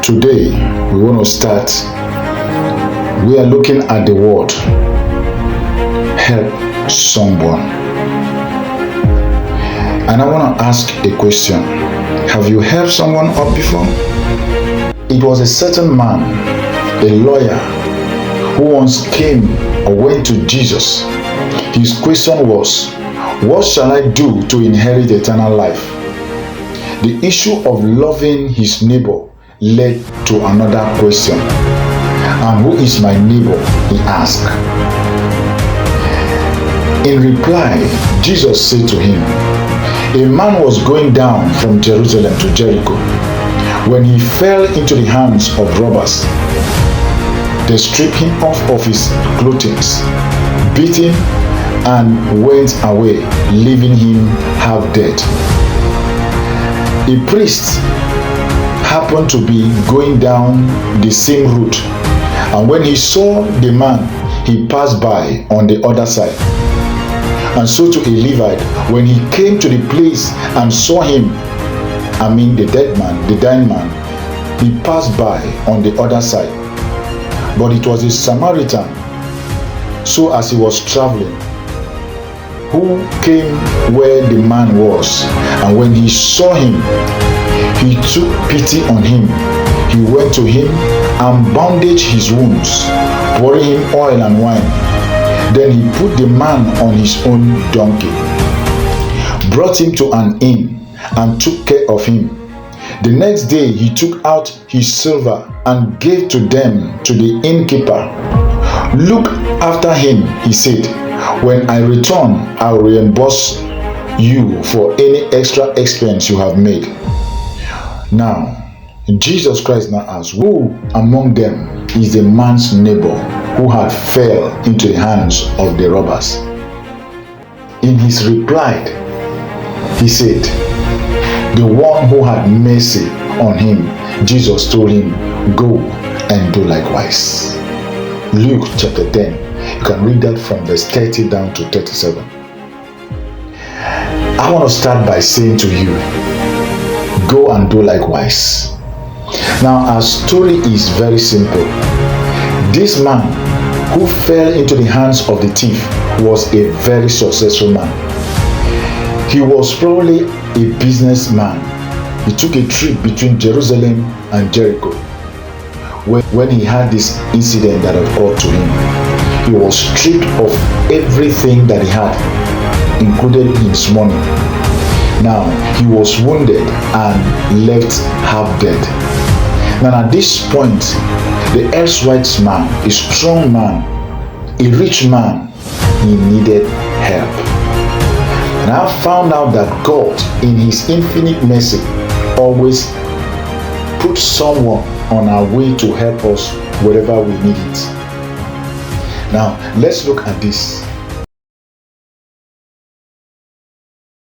Today, we want to start. We are looking at the word help someone. And I want to ask a question. Have you helped someone up before? It was a certain man, a lawyer, who once came or went to Jesus. His question was, what shall I do to inherit eternal life? The issue of loving his neighbor led to another question. And who is my neighbor? He asked. In reply, Jesus said to him, a man was going down from Jerusalem to Jericho when he fell into the hands of robbers. They stripped him off of his clothing, beat him, and went away, leaving him half dead. A priest happened to be going down the same route, and when he saw the man, he passed by on the other side. And so to a Levite, when he came to the place and saw him, the dead man, the dying man, he passed by on the other side. But it was a Samaritan, so as he was traveling, who came where the man was, and when he saw him, he took pity on him. He went to him and bandaged his wounds, pouring him oil and wine. Then he put the man on his own donkey, brought him to an inn, and took care of him. The next day he took out his silver and gave to the innkeeper. Look after him, he said. When I return, I'll reimburse you for any extra expense you have made. Now, Jesus Christ now asks, who among them is the man's neighbor who had fell into the hands of the robbers? In his reply, he said, the one who had mercy on him. Jesus told him, go and do likewise. Luke chapter 10. You can read that from verse 30 down to 37. I want to start by saying to you, go and do likewise. Now, our story is very simple. This man who fell into the hands of the thief was a very successful man. He was probably a businessman. He took a trip between Jerusalem and Jericho. When he had this incident that occurred to him, he was stripped of everything that he had, including his money. Now, he was wounded and left half dead. Now, at this point, the erstwhile man, a strong man, a rich man, he needed help. And I found out that God, in his infinite mercy, always puts someone on our way to help us wherever we need it. Now, let's look at this.